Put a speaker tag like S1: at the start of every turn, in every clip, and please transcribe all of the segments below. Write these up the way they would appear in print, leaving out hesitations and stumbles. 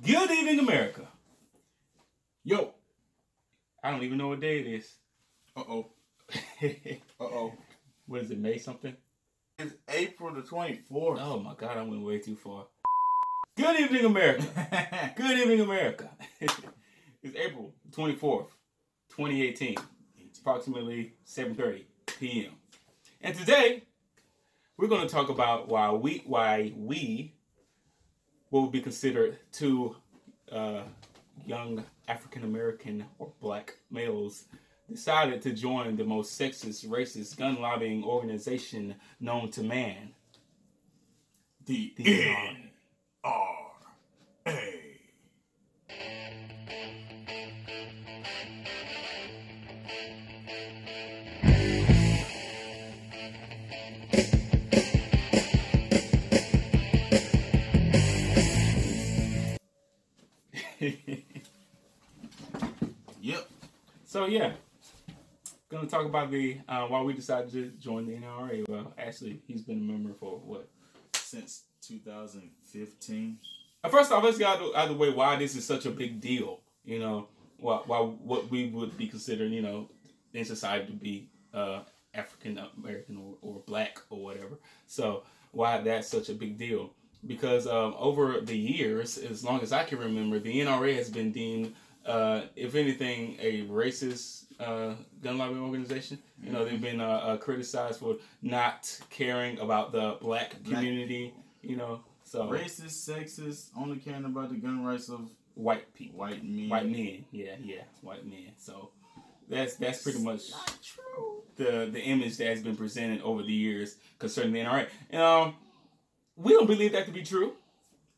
S1: Good evening, America.
S2: Yo.
S1: I don't even know what day it is.
S2: Uh-oh. Uh-oh.
S1: What is it, May something?
S2: It's April the 24th.
S1: Oh my God, I went way too far. Good evening, America. Good evening, America. It's April 24th, 2018. It's approximately 7:30 p.m. And today, we're going to talk about why we what would be considered two young African-American or black males decided to join the most sexist, racist, gun lobbying organization known to man.
S2: The NRA. Yep.
S1: So yeah, gonna talk about the why we decided to join the NRA. Well, actually, he's been a member for what?
S2: Since 2015.
S1: First off, let's get out of the way why this is such a big deal. You know, why what we would be considered, you know, in society to be African American or black or whatever. So why that's such a big deal? Because over the years, as long as I can remember, the NRA has been deemed, if anything, a racist gun lobbying organization. You know, they've been criticized for not caring about the black community. You know, so
S2: racist, sexist, only caring about the gun rights of
S1: white people,
S2: white men.
S1: White men, yeah, white men. So that's pretty much
S2: not true.
S1: The image that has been presented over the years concerning the NRA. And we don't believe that to be true.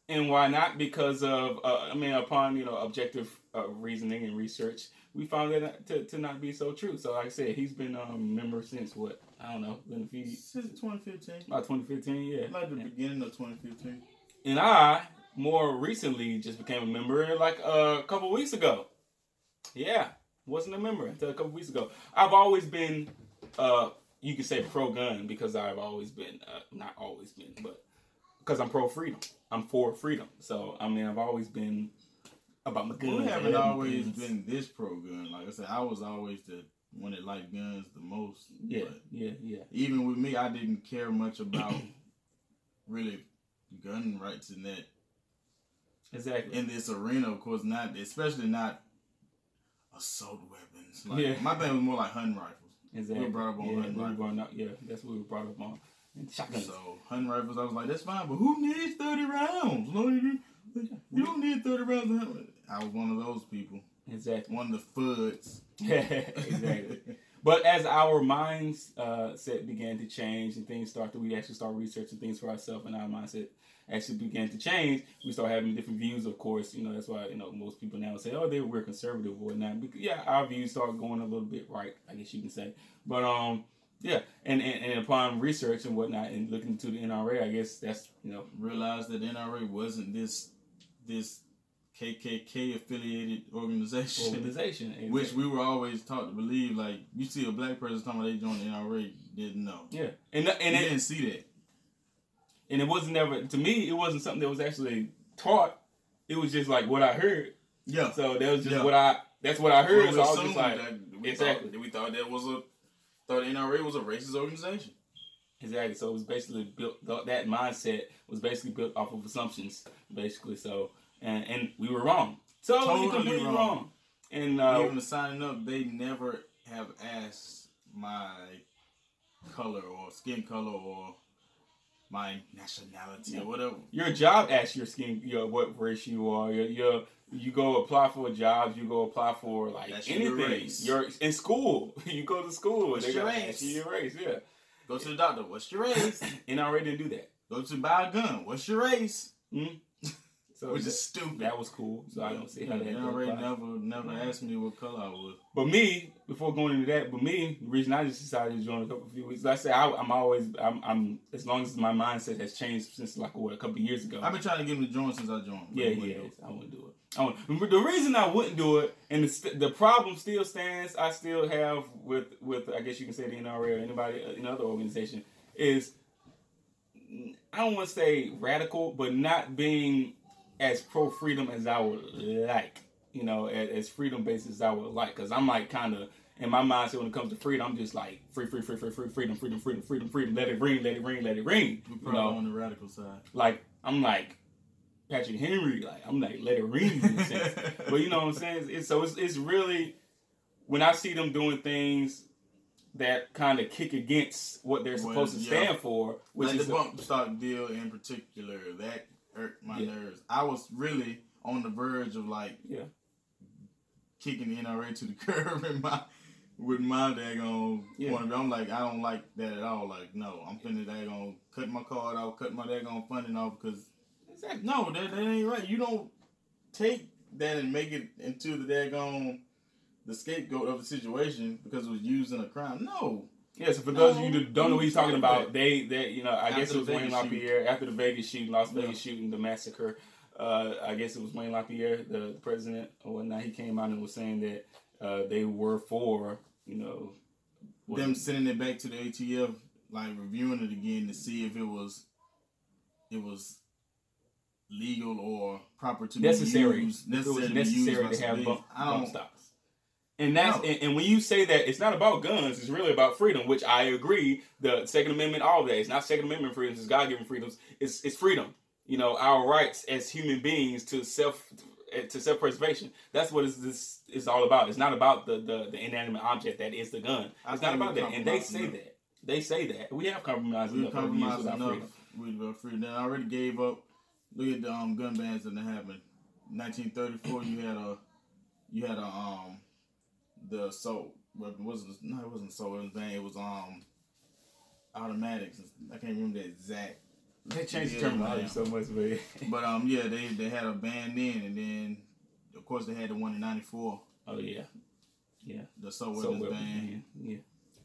S1: And why not? Because of, upon, you know, objective reasoning and research, we found that to not be so true. So like I said, he's been a member since what? I don't know.
S2: Since 2015.
S1: About 2015, yeah.
S2: Like the beginning of 2015.
S1: And I, more recently, just became a member like a couple weeks ago. Yeah. Wasn't a member until a couple weeks ago. I've always been, you could say pro-gun because I've always been, not always been, but because I'm pro-freedom. I'm for freedom. So, I mean, I've always been about my guns.
S2: We haven't always been this pro-gun. Like I said, I was always the one that liked guns the most.
S1: Yeah,
S2: but
S1: yeah.
S2: Even with me, I didn't care much about really gun rights in that.
S1: Exactly.
S2: In this arena, of course, not, especially not assault weapons. Like, my thing was more like hunting rifles.
S1: Exactly.
S2: We were brought up on hunting rifles.
S1: That's what we were brought up on. And shotguns.
S2: So, hunting rifles, I was like, that's fine, but who needs 30 rounds? You don't need 30 rounds. I was one of those people.
S1: Exactly.
S2: One of the fuds.
S1: Exactly. But as our mindset began to change and we actually start researching things for ourselves, and our mindset actually began to change, we start having different views, of course. You know, that's why, you know, most people now say, oh, we're conservative or whatnot. Because, yeah, our views start going a little bit right, I guess you can say. But, yeah, and upon research and whatnot and looking into the NRA, I guess that's, you know.
S2: Realized that NRA wasn't this KKK affiliated organization.
S1: Exactly.
S2: Which we were always taught to believe. Like, you see a black person talking about they joined the NRA, you didn't know.
S1: Yeah.
S2: And didn't see that.
S1: And it wasn't never, to me, it wasn't something that was actually taught. It was just like what I heard.
S2: Yeah.
S1: So that was just that's what I heard. So I was just like,
S2: we thought the NRA was a racist organization.
S1: Exactly. So it was basically built, that mindset was basically built off of assumptions, basically. So, and we were wrong. Totally completely wrong. And
S2: even signing up, they never have asked my color or skin color or my nationality or whatever.
S1: Your job asks your skin, what race you are. You go apply for jobs. You go apply for like anything. You're in school. You go to school.
S2: What's your race?
S1: Your race, yeah.
S2: Go to the doctor. What's your race?
S1: NRA didn't do that.
S2: Go to buy a gun. What's your race?
S1: Mm-hmm. So
S2: which is stupid.
S1: That was cool. So I don't see how that.
S2: NRA never asked me what color I was.
S1: But me, before going into that, the reason I just decided to join a few weeks. Like I said, I'm as long as my mindset has changed since like a couple of years ago.
S2: I've been trying to get him to join since I joined.
S1: Yeah, I wouldn't do it. The reason I wouldn't do it, and the problem still stands. I still have with I guess you can say the NRA or anybody in other organization is I don't want to say radical, but not being as pro-freedom as I would like. You know, as freedom-based as I would like. Because I'm like kind of, in my mindset when it comes to freedom, I'm just like, freedom. Let it ring, let it ring, let it ring.
S2: We're probably on the radical side.
S1: Like, I'm like Patrick Henry. Like, I'm like, let it ring in a sense. But you know what I'm saying? It's really, when I see them doing things that kind of kick against what they're supposed to stand for, which
S2: like
S1: is
S2: the bump stock deal in particular, that hurt my nerves. I was really on the verge of like kicking the NRA to the curb with my daggone point of view. I'm like, I don't like that at all. Like, no, I'm finna daggone cut my card off, cut my daggone funding off, because no, that ain't right. You don't take that and make it into the daggone the scapegoat of the situation because it was used in a crime. No.
S1: Yeah, so for those of you that don't know what he's talking about, they you know, I guess it was Wayne LaPierre after the Vegas shooting, Las Vegas shooting, the massacre. I guess it was Wayne LaPierre, the president or whatnot. He came out and was saying that they were for, you know,
S2: them sending it back to the ATF, like reviewing it again to see if it was legal or proper to be used.
S1: Necessary to have bump stocks. And that's and when you say that it's not about guns, it's really about freedom, which I agree. The Second Amendment, all of that, it's not Second Amendment freedoms, it's God-given freedoms. It's freedom. You know, our rights as human beings to self-preservation. That's what this is all about. It's not about the inanimate object that is the gun. It's not about that. And they say that. They say that. We have compromised enough
S2: with our freedom. They already gave up. Look at the gun bans that happened. 1934, you had the assault weapon. It wasn't assault weapon ban. It was automatics. I can't remember the exact.
S1: They changed the terminology so much,
S2: but they had a ban then, and then of course they had the one in '94.
S1: Oh yeah.
S2: The assault weapons ban.
S1: Yeah.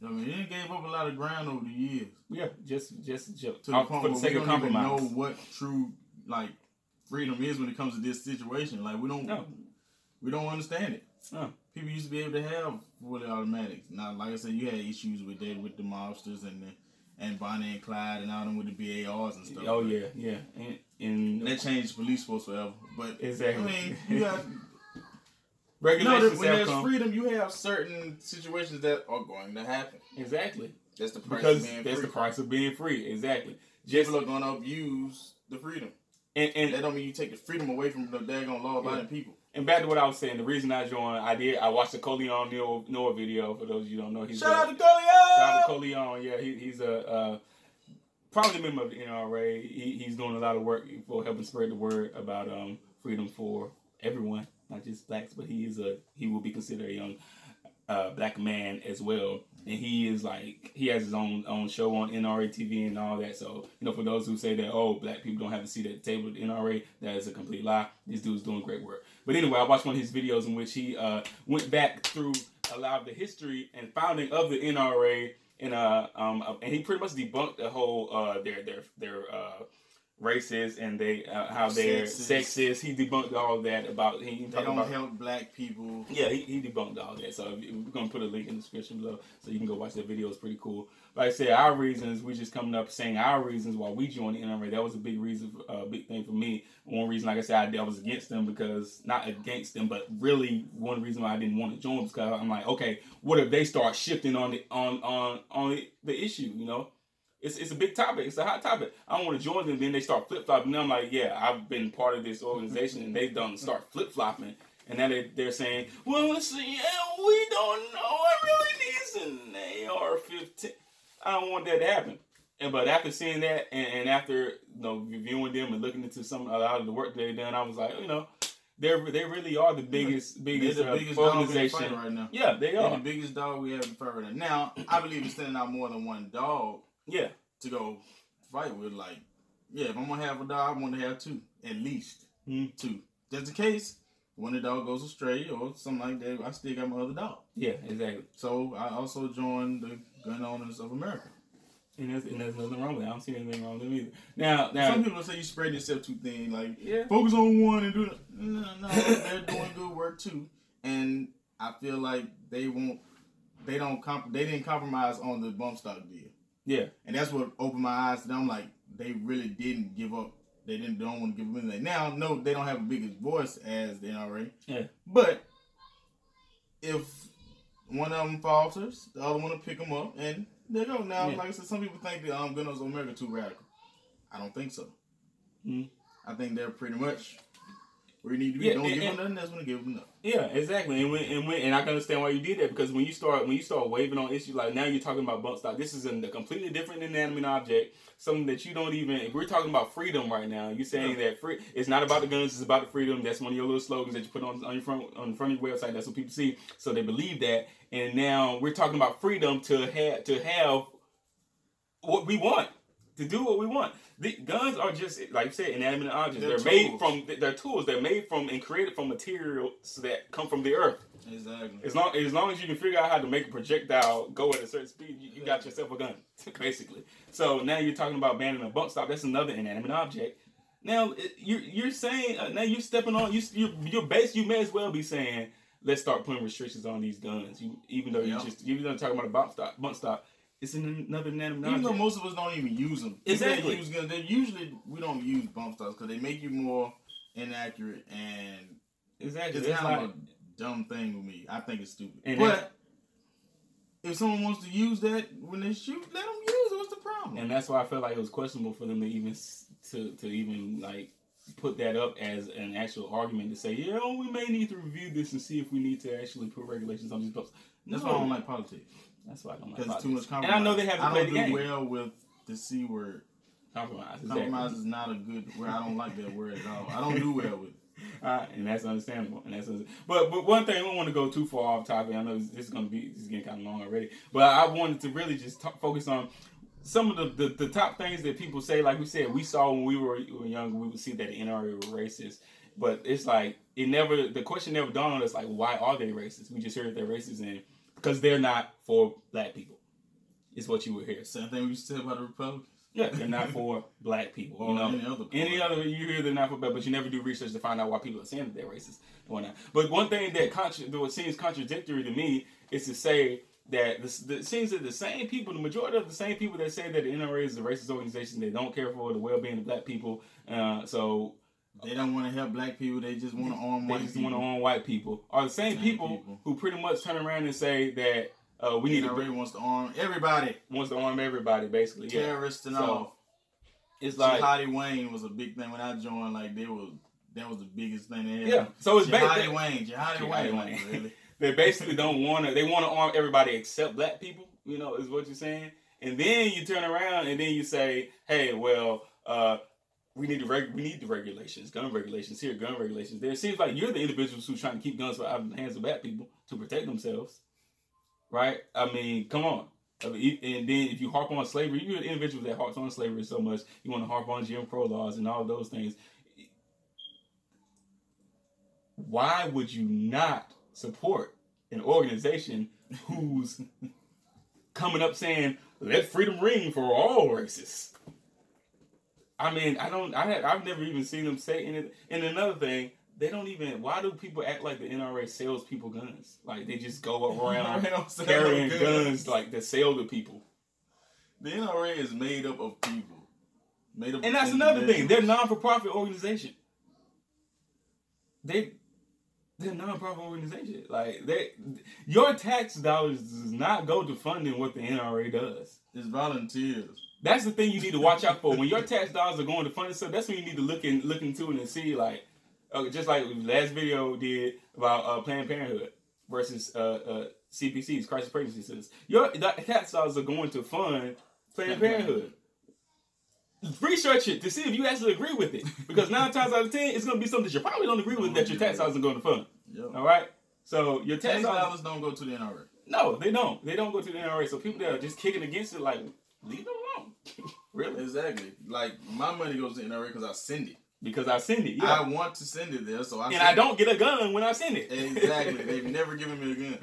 S2: I mean, it gave up a lot of ground over the years.
S1: Yeah, just to
S2: the point where we don't even know what true like freedom is when it comes to this situation. Like we don't understand it.
S1: No.
S2: People used to be able to have fully automatics. Now, like I said, you had issues with that with the mobsters and Bonnie and Clyde and all them with the BARs and stuff.
S1: Oh yeah. And
S2: that changed police force forever. But
S1: exactly.
S2: I mean, you got
S1: regulations.
S2: When there's freedom, you have certain situations that are going to happen.
S1: Exactly.
S2: That's the price of being free.
S1: That's the price of being free. Exactly.
S2: People are going to abuse the freedom. And that don't mean you take the freedom away from the daggone law-abiding people.
S1: And back to what I was saying, the reason I joined, I watched the Coleon NOIR video. For those of you who don't know,
S2: shout out to Coleon.
S1: Shout out to Coleon. Yeah, he's a probably a member of the NRA. He's doing a lot of work for helping spread the word about freedom for everyone, not just blacks. But he will be considered a young black man as well. And he has his own show on NRA TV and all that. So, you know, for those who say that, oh, black people don't have a seat at the table at the NRA, that is a complete lie. This dude's doing great work. But anyway, I watched one of his videos in which he went back through a lot of the history and founding of the NRA, and he pretty much debunked the whole their racist and how they're sexist. He debunked all that about they don't
S2: help black people.
S1: Yeah, he debunked all that. So we're gonna put a link in the description below so you can go watch that video. It's pretty cool. Like I said, our reasons, we just coming up saying our reasons why we joined the NRA. That was a big reason, big thing for me. One reason, like I said, I was against them not against them, but really one reason why I didn't want to join was because I'm like, okay, what if they start shifting on the issue? You know, it's a big topic. It's a hot topic. I don't want to join them. Then they start flip flopping. I'm like, yeah, I've been part of this organization, and they've done start flip flopping. And now they're saying, well, listen, yeah, we don't know. I really need an AR-15. I don't want that to happen. But after seeing that and after reviewing them and looking into a lot of the work they've done, I was like, they really are the biggest organization
S2: dog in the fight right now.
S1: Yeah, they are
S2: the biggest dog we have in fight right now. Now, I believe in sending out more than one dog.
S1: Yeah,
S2: to go fight with. Like, yeah, if I'm gonna have a dog, I want to have two, at least two. Just in case when the dog goes astray or something like that, I still got my other dog.
S1: Yeah, exactly.
S2: So I also joined the Gun Owners of America.
S1: And there's nothing wrong with it. I don't see anything wrong with it either. Now
S2: some people say you spread yourself too thin. Like, focus on one and do that. No, they're doing good work too. And I feel like they didn't compromise on the bump stock deal.
S1: Yeah.
S2: And that's what opened my eyes to them. Like, they really didn't give up they don't want to give them anything. Now, no, they don't have a big voice as the NRA.
S1: Yeah.
S2: But if one of them falters, the other one will pick them up, and there you go. Now, like I said, some people think that Good News America too radical. I don't think so. I think they're pretty much where you need to be. Don't give them nothing, that's when they give them nothing.
S1: Yeah, exactly. And I can understand why you did that, because when you start waving on issues like now you're talking about bump stock. This is a completely different inanimate object, something that you don't even. If we're talking about freedom right now, you're saying that it's not about the guns, it's about the freedom. That's one of your little slogans that you put on the front of your website. That's what people see, so they believe that. And now we're talking about freedom to have what we want, to do what we want. The guns are just, like you said, inanimate objects. They're made from, they're tools. They're made from and created from materials that come from the earth.
S2: Exactly.
S1: As long as you can figure out how to make a projectile go at a certain speed, you got yourself a gun, basically. So now you're talking about banning a bump stock. That's another inanimate object. Now you're saying now you're stepping on your base. You may as well be saying, let's start putting restrictions on these guns. Even though you're talking about a bump stock. It's another inanimate object.
S2: Even though most of us don't even use them.
S1: Exactly.
S2: We don't use bump stocks because they make you more inaccurate, and it's kind of a dumb thing with me. I think it's stupid. But if someone wants to use that when they shoot, let them use it. What's the problem?
S1: And that's why I felt like it was questionable for them to even like put that up as an actual argument to say, we may need to review this and see if we need to actually put regulations on these bumps.
S2: That's why I don't like politics.
S1: That's why I don't like
S2: politics. Because it's too much compromise.
S1: And I know they have to play the game.
S2: I don't do well with the C word.
S1: Compromise.
S2: Compromise is not a good word. I don't like that word at all. I don't do well with it.
S1: And that's understandable. But one thing, I don't want to go too far off topic. I know this is getting kind of long already. But I wanted to really just focus on some of the top things that people say. Like we said, we saw when we were younger, we would see that the NRA were racist. But it's like the question never dawned on us, like, why are they racist? We just heard that they're racist because they're not for black people. Is what you would hear.
S2: Same thing we used to say about the Republicans.
S1: Yeah, they're not for black people.
S2: Or
S1: any other you hear they're not for black, but you never do research to find out why people are saying that they're racist or not. But one thing that seems contradictory to me is to say that it seems that the same people, the majority of the same people that say that the NRA is a racist organization, they don't care for the well-being of black people. So
S2: they don't want to help black people. They just want to arm white people.
S1: They just want to arm white people. Are the same people who pretty much turn around and say that we need
S2: NRA wants to arm everybody.
S1: Wants to arm everybody, basically.
S2: Terrorists and all.
S1: It's like
S2: Jihadi Wayne was a big thing when I joined. Like that was the biggest thing they had.
S1: Yeah. So it's
S2: Jihadi Wayne. Like, really?
S1: They basically don't want to. They want to arm everybody except black people. Is what you're saying. And then you turn around and then you say, hey, well, we need the regulations, gun regulations here, gun regulations there. It seems like you're the individuals who's trying to keep guns out of the hands of black people to protect themselves. Right? I mean, come on. And then if you harp on slavery, you're an individual that harps on slavery so much, you want to harp on Jim Crow laws and all those things. Why would you not support an organization who's coming up saying, let freedom ring for all races? I mean, I've never even seen them say anything. And another thing, they don't even. Why do people act like the NRA sells people guns? Like they just go around carrying guns like they sell to people.
S2: The NRA is made up of people.
S1: And that's another thing. They're a non-for-profit organization. They're a non-profit organization. Like your tax dollars does not go to funding what the NRA does.
S2: It's volunteers.
S1: That's the thing you need to watch out for. When your tax dollars are going to funding stuff, that's when you need to look into it and see like. Just like the last video did about Planned Parenthood versus CPCs, crisis pregnancy centers. Your tax dollars are going to fund Planned Parenthood. Research it to see if you actually agree with it. Because 9 times out of 10, it's going to be something that you probably don't agree with that your tax dollars are going to fund. Yep. All right? So your tax
S2: dollars don't go to the NRA.
S1: No, they don't. They don't go to the NRA. So people that are just kicking against it, like, leave them alone. Really?
S2: Exactly. Like, my money goes to the NRA because I send it.
S1: Because I send it, yeah.
S2: I want to send it there, so
S1: I don't get a gun when I send it.
S2: Exactly. They've never given me a gun.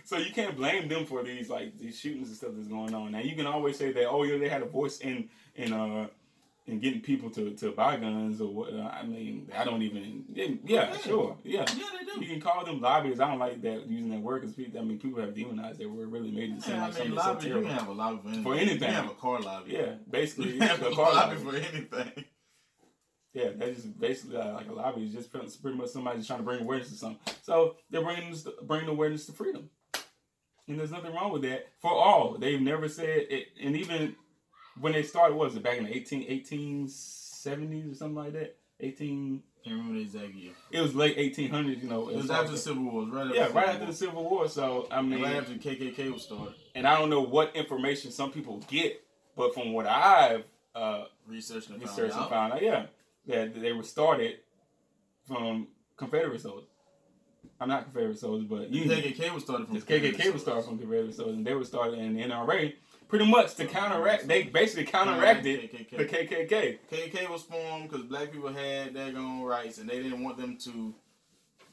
S1: So you can't blame them for these shootings and stuff that's going on. Now you can always say that, they had a voice in getting people to buy guns or what. I mean, I don't even. Sure, yeah.
S2: Yeah, they do.
S1: You can call them lobbyists. I don't like that using that word because people have demonized that word. Really made it seem like something so terrible.
S2: You can have a lobby
S1: for anything.
S2: You can have a car lobby.
S1: Yeah, basically,
S2: you can have a car lobby for anything.
S1: Yeah, that's just basically like a lobby. It's just pretty much somebody trying to bring awareness to something. So they're bringing awareness to freedom. And there's nothing wrong with that for all. They've never said it. And even when they started, what was it, back in the 1870s or something like that? I can't
S2: remember the exact year.
S1: It was late 1800s, you know.
S2: It was after the Civil War. Right
S1: after the Civil War. So, I mean.
S2: And right after the KKK was started.
S1: And I don't know what information some people get, but from what I've
S2: researched and
S1: found out, yeah, that they were started from Confederate soldiers. I'm not Confederate soldiers, but
S2: the KKK was started from
S1: Confederate soldiers, and they were started in the NRA pretty much to counteract. They basically counteracted the KKK.
S2: KKK was formed because black people had their own rights, and they didn't want them to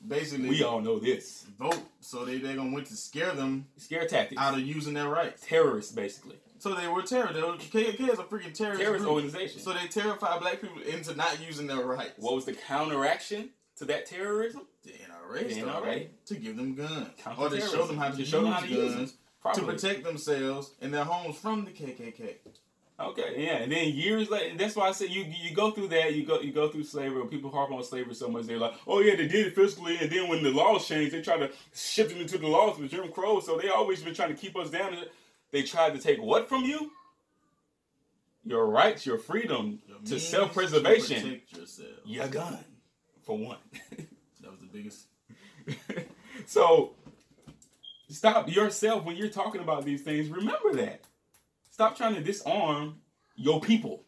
S2: basically.
S1: We all know this.
S2: Vote, so they went to scare them.
S1: Scare tactics
S2: out of using their rights.
S1: Terrorists, basically.
S2: So they were terrorists. KKK is a freaking terrorist
S1: organization.
S2: So they terrified black people into not using their rights.
S1: What was the counteraction to that terrorism?
S2: The NRA to give them guns, or to show them how to use guns to protect themselves and their homes from the KKK.
S1: Okay, yeah, and then years later, that's why I said you go through that, you go through slavery. People harp on slavery so much, they're like, oh yeah, they did it physically, and then when the laws changed, they try to shift it into the laws with Jim Crow. So they always been trying to keep us down. They tried to take what from you? Your rights, your freedom to self-preservation.
S2: To protect yourself.
S1: Your gun, for one.
S2: That was the biggest.
S1: So stop yourself when you're talking about these things. Remember that. Stop trying to disarm your people.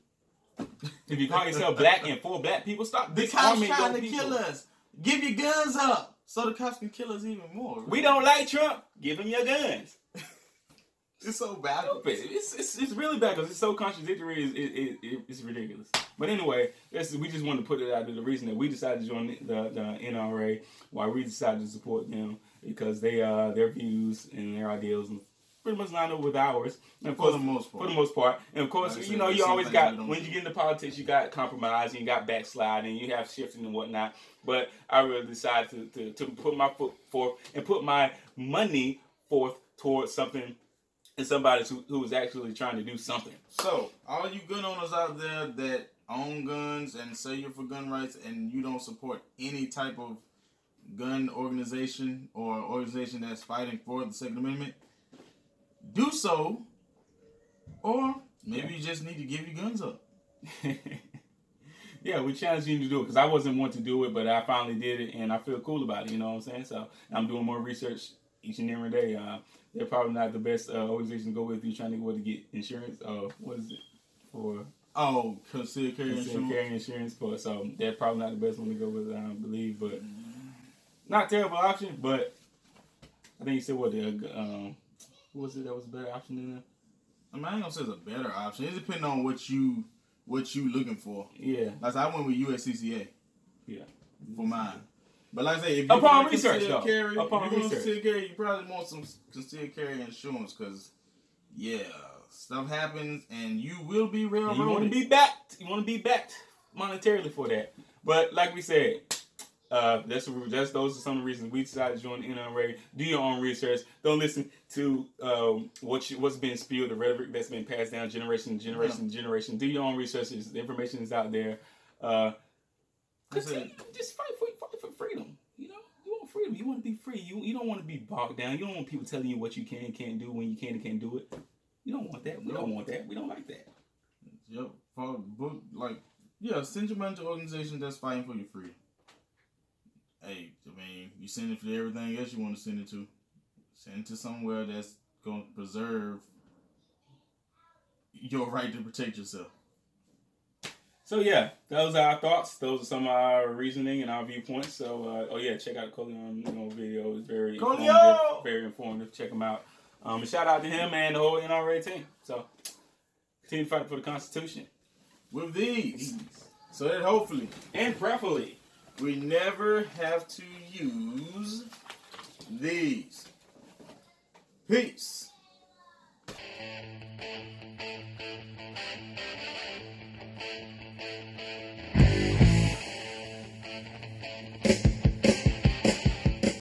S1: If you call yourself black and for black people, stop disarming your people. The cops trying to kill us.
S2: Give your guns up so the cops can kill us even more. Right?
S1: We don't like Trump. Give him your guns.
S2: It's so bad.
S1: It's really bad because it's so contradictory. It's ridiculous. But anyway, we just wanted to put it out there. The reason that we decided to join the NRA, why we decided to support them, because their views and their ideals pretty much line up with ours. And of course, for the most part. And of course, like you know, you always got, when you get into politics, you got compromise and you got backsliding and you have shifting and whatnot. But I really decided to put my foot forth and put my money forth towards something and somebody who is actually trying to do something. So,
S2: all you gun owners out there that own guns and say you're for gun rights and you don't support any type of gun organization or organization that's fighting for the Second Amendment, do so, or maybe you just need to give your guns up.
S1: Yeah, we challenge you to do it because I wasn't one to do it, but I finally did it and I feel cool about it, you know what I'm saying? So I'm doing more research each and every day. They're probably not the best organization to go with if you're trying to go to get insurance. What is it for?
S2: Oh, concealed carry
S1: insurance. So they're probably not the best one to go with, I don't believe, but not terrible option. But I think you said what who was it that was a better option than that?
S2: I mean, I ain't gonna say it's a better option. It depends on what you looking for.
S1: Yeah.
S2: Like I went with USCCA.
S1: Yeah.
S2: For mine. But like I say, if you
S1: upon research,
S2: carry, you probably want some concealed carry insurance because, yeah, stuff happens and you will be railroaded.
S1: You want to be backed. You want to be backed monetarily for that. But like we said, those are some of the reasons we decided to join the NRA. Do your own research. Don't listen to what's been spewed, the rhetoric that's been passed down generation to generation to generation. Do your own research. The information is out there. Just fight for freedom. You know, you want freedom. You want to be free. You don't want to be bogged down. You don't want people telling you what you can and can't do when you can and can't do it. You don't want that. We don't want that. We don't like that.
S2: Yep. Send your money to organizations that's fighting for your freedom. Hey, I mean, you send it for everything else you want to send it to. Send it to somewhere that's going to preserve your right to protect yourself.
S1: So yeah, those are our thoughts. Those are some of our reasoning and our viewpoints. So check out Coleon video. It's very informative. Very informative. Check him out. And shout out to him and the whole NRA team. So continue fighting for the Constitution
S2: with these, so that hopefully
S1: and prayerfully
S2: we never have to use these. Peace.